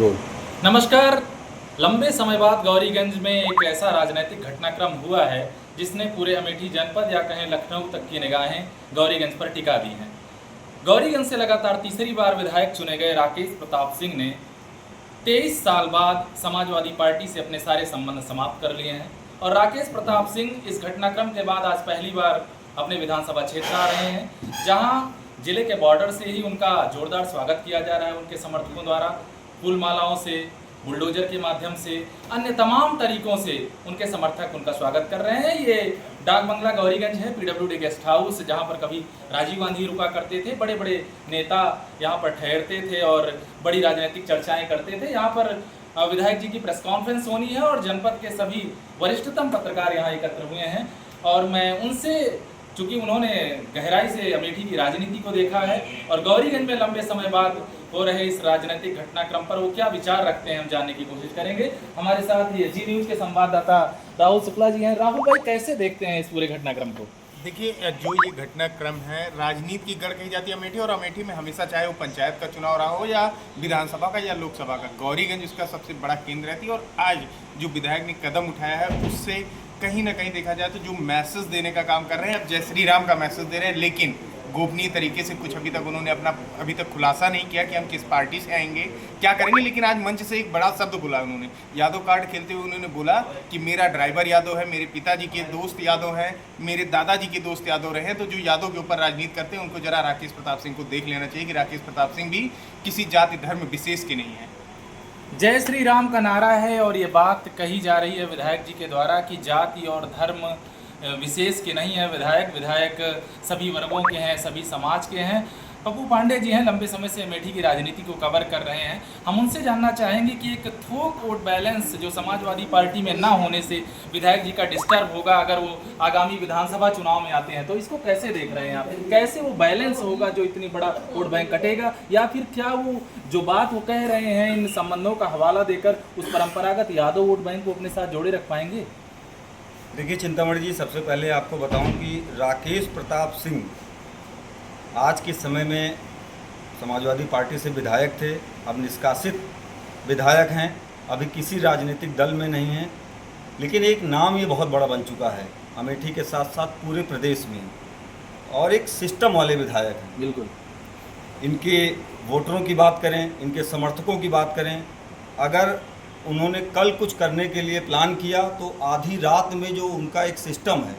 Role. नमस्कार। लंबे समय बाद गौरीगंज में एक ऐसा राजनीतिक घटनाक्रम हुआ है जिसने पूरे अमेठी जनपद या कहें लखनऊ तक की निगाहें गौरीगंज पर टिका दी हैं। गौरीगंज से लगातार तीसरी बार विधायक चुने गए राकेश प्रताप सिंह ने 23 साल बाद समाजवादी पार्टी से अपने सारे संबंध समाप्त कर लिए हैं और राकेश प्रताप सिंह इस घटनाक्रम के बाद आज पहली बार अपने विधानसभा क्षेत्र आ रहे हैं, जहां जिले के बॉर्डर से ही उनका जोरदार स्वागत किया जा रहा है। उनके समर्थकों द्वारा फूल मालाओं से, बुलडोजर के माध्यम से, अन्य तमाम तरीकों से उनके समर्थक उनका स्वागत कर रहे हैं। ये डाक बंगला गौरीगंज है, पीडब्ल्यूडी गेस्ट हाउस, जहां पर कभी राजीव गांधी रुका करते थे, बड़े बड़े नेता यहां पर ठहरते थे और बड़ी राजनीतिक चर्चाएं करते थे। यहाँ पर विधायक जी की प्रेस कॉन्फ्रेंस होनी है और जनपद के सभी वरिष्ठतम पत्रकार यहाँ एकत्र हुए हैं और मैं उनसे, चूँकि उन्होंने गहराई से अमेठी की राजनीति को देखा है और गौरीगंज में लंबे समय बाद हो रहे इस राजनीतिक घटनाक्रम पर वो क्या विचार रखते हैं, हम जानने की कोशिश करेंगे। हमारे साथ ये जी न्यूज़ के संवाददाता राहुल शुक्ला जी हैं। राहुल भाई, कैसे देखते हैं इस पूरे घटनाक्रम को? देखिए, जो ये घटनाक्रम है, राजनीति की गढ़ कही जाती है अमेठी, और अमेठी में हमेशा चाहे वो पंचायत का चुनाव रहा हो या विधानसभा का या लोकसभा का, गौरीगंज उसका सबसे बड़ा केंद्र रहती है। और आज जो विधायक ने कदम उठाया है उससे कहीं ना कहीं देखा जाए तो जो मैसेज देने का काम कर रहे हैं, अब जय श्री राम का मैसेज दे रहे हैं, लेकिन गोपनीय तरीके से कुछ अभी तक उन्होंने अपना अभी तक खुलासा नहीं किया कि हम किस पार्टी से आएंगे, क्या करेंगे। लेकिन आज मंच से एक बड़ा शब्द बोला उन्होंने, यादव कार्ड खेलते हुए उन्होंने बोला कि मेरा ड्राइवर यादव है, मेरे पिताजी के दोस्त यादव हैं, मेरे दादाजी के दोस्त यादव रहे हैं। तो जो यादव के ऊपर राजनीति करते हैं उनको जरा राकेश प्रताप सिंह को देख लेना चाहिए कि राकेश प्रताप सिंह भी किसी जाति धर्म विशेष के नहीं है। जय श्री राम का नारा है और ये बात कही जा रही है विधायक जी के द्वारा कि जाति और धर्म विशेष के नहीं है। विधायक सभी वर्गों के हैं, सभी समाज के हैं। पप्पू पांडे जी हैं, लंबे समय से अमेठी की राजनीति को कवर कर रहे हैं। हम उनसे जानना चाहेंगे कि एक थोक वोट बैलेंस जो समाजवादी पार्टी में ना होने से विधायक जी का डिस्टर्ब होगा अगर वो आगामी विधानसभा चुनाव में आते हैं, तो इसको कैसे देख रहे हैं आप? कैसे वो बैलेंस होगा जो इतनी बड़ा वोट बैंक कटेगा, या फिर क्या वो जो बात वो कह रहे हैं इन संबंधों का हवाला देकर उस परंपरागत यादव वोट बैंक को अपने साथ जोड़े रख पाएंगे? देखिए चिंतामणि जी, सबसे पहले आपको बताऊं कि राकेश प्रताप सिंह आज के समय में समाजवादी पार्टी से विधायक थे, अब निष्कासित विधायक हैं, अभी किसी राजनीतिक दल में नहीं हैं, लेकिन एक नाम ये बहुत बड़ा बन चुका है अमेठी के साथ साथ पूरे प्रदेश में, और एक सिस्टम वाले विधायक हैं। बिल्कुल। इनके वोटरों की बात करें, इनके समर्थकों की बात करें, अगर उन्होंने कल कुछ करने के लिए प्लान किया तो आधी रात में जो उनका एक सिस्टम है,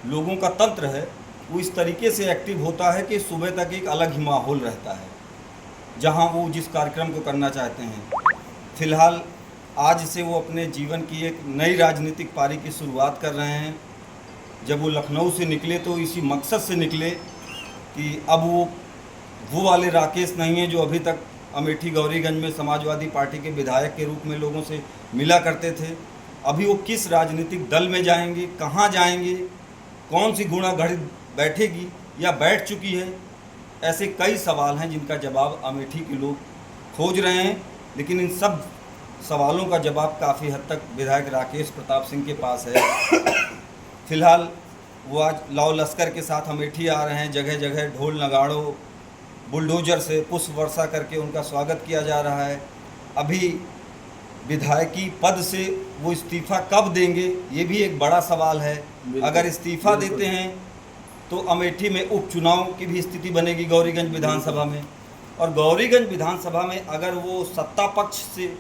लोगों का तंत्र है, वो इस तरीके से एक्टिव होता है कि सुबह तक एक अलग ही माहौल रहता है जहां वो जिस कार्यक्रम को करना चाहते हैं। फिलहाल आज से वो अपने जीवन की एक नई राजनीतिक पारी की शुरुआत कर रहे हैं। जब वो लखनऊ से निकले तो इसी मकसद से निकले कि अब वो वाले राकेश नहीं हैं जो अभी तक अमेठी गौरीगंज में समाजवादी पार्टी के विधायक के रूप में लोगों से मिला करते थे। अभी वो किस राजनीतिक दल में जाएंगे, कहाँ जाएंगे, कौन सी गुणा घड़ी बैठेगी या बैठ चुकी है, ऐसे कई सवाल हैं जिनका जवाब अमेठी के लोग खोज रहे हैं। लेकिन इन सब सवालों का जवाब काफ़ी हद तक विधायक राकेश प्रताप सिंह के पास है। फिलहाल वो आज लाओ लश्कर के साथ अमेठी आ रहे हैं, जगह जगह ढोल नगाड़ों बुलडोजर से पुष्प वर्षा करके उनका स्वागत किया जा रहा है। अभी विधायकी पद से वो इस्तीफा कब देंगे, ये भी एक बड़ा सवाल है। अगर इस्तीफा देते हैं तो अमेठी में उपचुनाव की भी स्थिति बनेगी गौरीगंज विधानसभा में, और गौरीगंज विधानसभा में अगर वो सत्ता पक्ष से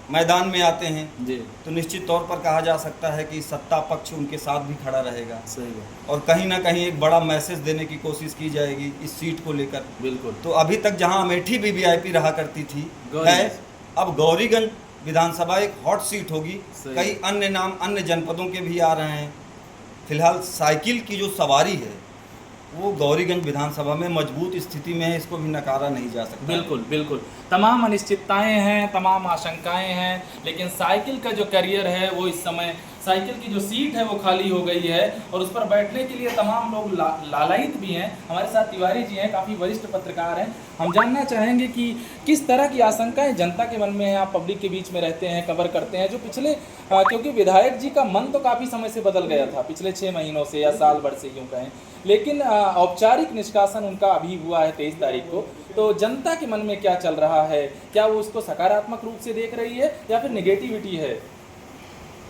मैदान में आते हैं जी, तो निश्चित तौर पर कहा जा सकता है कि सत्ता पक्ष उनके साथ भी खड़ा रहेगा। सही है। और कहीं ना कहीं एक बड़ा मैसेज देने की कोशिश की जाएगी इस सीट को लेकर। बिल्कुल। तो अभी तक जहां अमेठी भी वीआईपी रहा करती थी है, अब गौरीगंज विधानसभा एक हॉट सीट होगी। कई अन्य नाम अन्य जनपदों के भी आ रहे हैं। फिलहाल साइकिल की जो सवारी है वो गौरीगंज विधानसभा में मजबूत स्थिति में है, इसको भी नकारा नहीं जा सकता। बिल्कुल बिल्कुल। तमाम अनिश्चितताएं हैं, तमाम आशंकाएं हैं, लेकिन साइकिल का जो करियर है वो इस समय साइकिल की जो सीट है वो खाली हो गई है और उस पर बैठने के लिए तमाम लोग लालायित भी हैं। हमारे साथ तिवारी जी हैं, काफ़ी वरिष्ठ पत्रकार हैं। हम जानना चाहेंगे कि किस तरह की आशंकाएं जनता के मन में हैं। आप पब्लिक के बीच में रहते हैं, कवर करते हैं, जो पिछले क्योंकि विधायक जी का मन तो काफ़ी समय से बदल गया था, पिछले 6 महीनों से या साल भर से यूँ कहें, लेकिन औपचारिक निष्कासन उनका अभी हुआ है 23 तारीख को। तो जनता के मन में क्या चल रहा है, क्या वो उसको सकारात्मक रूप से देख रही है या फिर निगेटिविटी है?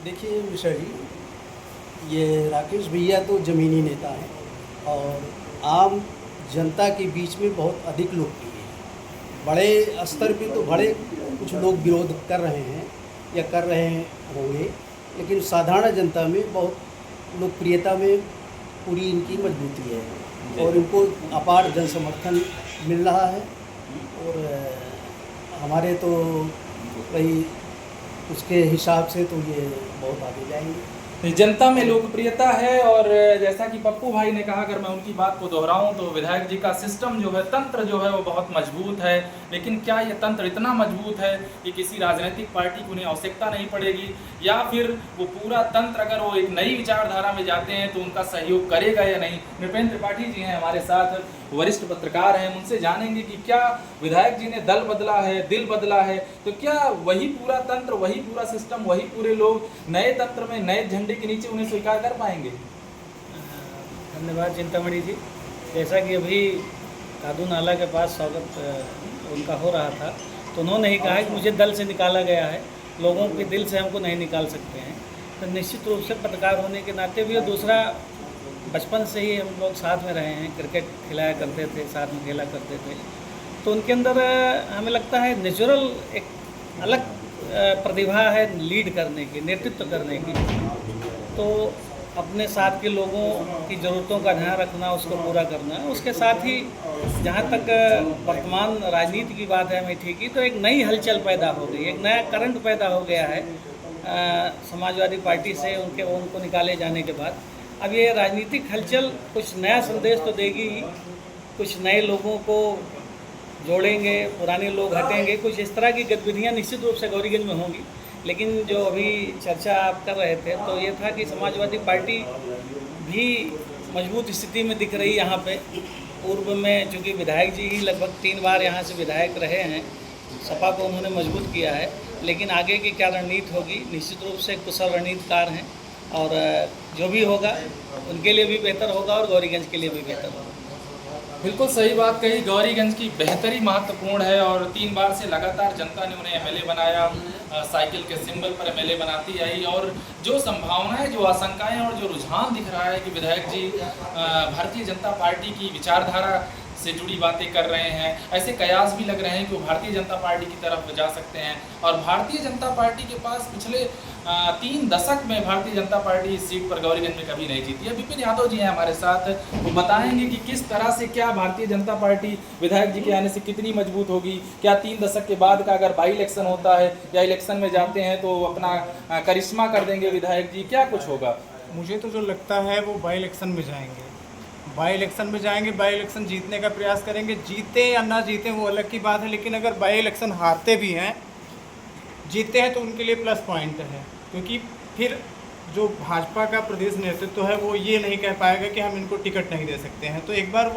देखिए मिश्रा जी, ये राकेश भैया तो ज़मीनी नेता हैं और आम जनता के बीच में बहुत अधिक लोकप्रिय हैं। बड़े स्तर पे तो बड़े कुछ लोग विरोध कर रहे हैं या कर रहे होंगे, लेकिन साधारण जनता में बहुत लोकप्रियता में पूरी इनकी मजबूती है और इनको अपार जन समर्थन मिल रहा है। और हमारे तो भाई उसके हिसाब से तो ये बहुत आगे जाएंगे। जनता में लोकप्रियता है और जैसा कि पप्पू भाई ने कहा, अगर मैं उनकी बात को दोहराऊं तो विधायक जी का सिस्टम जो है, तंत्र जो है वो बहुत मजबूत है। लेकिन क्या ये तंत्र इतना मजबूत है कि किसी राजनीतिक पार्टी को उन्हें आवश्यकता नहीं पड़ेगी, या फिर वो पूरा तंत्र अगर वो एक नई विचारधारा में जाते हैं तो उनका सहयोग करेगा या नहीं? नृपेंद्र त्रिपाठी जी हैं हमारे साथ, वरिष्ठ पत्रकार हैं, उनसे जानेंगे कि क्या विधायक जी ने दल बदला है, दिल बदला है, तो क्या वही पूरा तंत्र, वही पूरा सिस्टम, वही पूरे लोग नए तंत्र में, नए झंडे के नीचे उन्हें स्वीकार कर पाएंगे? धन्यवाद चिंतामणि जी। जैसा कि अभी कादू नाला के पास स्वागत उनका हो रहा था, तो उन्होंने ही कहा कि मुझे दल से निकाला गया है, लोगों के दिल से हमको नहीं निकाल सकते हैं। तो निश्चित रूप से पत्रकार होने के नाते भी, और दूसरा बचपन से ही हम लोग साथ में रहे हैं, क्रिकेट खिलाया करते थे, साथ में खेला करते थे, तो उनके अंदर हमें लगता है नेचुरल एक अलग प्रतिभा है लीड करने की, नेतृत्व करने की। तो अपने साथ के लोगों की ज़रूरतों का ध्यान रखना, उसको पूरा करना, उसके साथ ही जहाँ तक वर्तमान राजनीति की बात है अमेठी की, तो एक नई हलचल पैदा हो गई, एक नया करंट पैदा हो गया है समाजवादी पार्टी से उनको निकाले जाने के बाद। अब ये राजनीतिक हलचल कुछ नया संदेश तो देगी ही, कुछ नए लोगों को जोड़ेंगे, पुराने लोग हटेंगे, कुछ इस तरह की गतिविधियां निश्चित रूप से गौरीगंज में होंगी। लेकिन जो अभी चर्चा आप कर रहे थे, तो ये था कि समाजवादी पार्टी भी मजबूत स्थिति में दिख रही यहाँ पे। पूर्व में चूँकि विधायक जी ही लगभग 3 बार यहाँ से विधायक रहे हैं, सपा को उन्होंने मजबूत किया है, लेकिन आगे की क्या रणनीति होगी, निश्चित रूप से कुशल रणनीतिकार हैं और जो भी होगा उनके लिए भी बेहतर होगा और गौरीगंज के लिए भी बेहतर होगा। बिल्कुल सही बात कही, गौरीगंज की बेहतरी महत्वपूर्ण है और 3 बार से लगातार जनता ने उन्हें एमएलए बनाया, साइकिल के सिंबल पर एमएलए बनाती आई, और जो संभावनाएं, जो आशंकाएं और जो रुझान दिख रहा है कि विधायक जी भारतीय जनता पार्टी की विचारधारा से जुड़ी बातें कर रहे हैं, ऐसे कयास भी लग रहे हैं कि वो भारतीय जनता पार्टी की तरफ जा सकते हैं। और भारतीय जनता पार्टी के पास पिछले 3 दशक में भारतीय जनता पार्टी इस सीट पर गौरीगंज में कभी नहीं जीती है। विपिन यादव जी हैं हमारे साथ, वो बताएंगे कि किस तरह से क्या भारतीय जनता पार्टी विधायक जी के आने से कितनी मजबूत होगी, क्या 3 दशक के बाद का अगर बाई इलेक्शन होता है या इलेक्शन में जाते हैं तो अपना करिश्मा कर देंगे विधायक जी, क्या कुछ होगा? मुझे तो जो लगता है वो बाई इलेक्शन में जाएंगे, बाई इलेक्शन में जाएंगे, बाई इलेक्शन जीतने का प्रयास करेंगे। जीते या ना जीते वो अलग की बात है, लेकिन अगर बाई इलेक्शन हारते भी हैं, जीतते हैं तो उनके लिए प्लस पॉइंट है, क्योंकि फिर जो भाजपा का प्रदेश नेतृत्व है वो ये नहीं कह पाएगा कि हम इनको टिकट नहीं दे सकते हैं। तो एक बार वो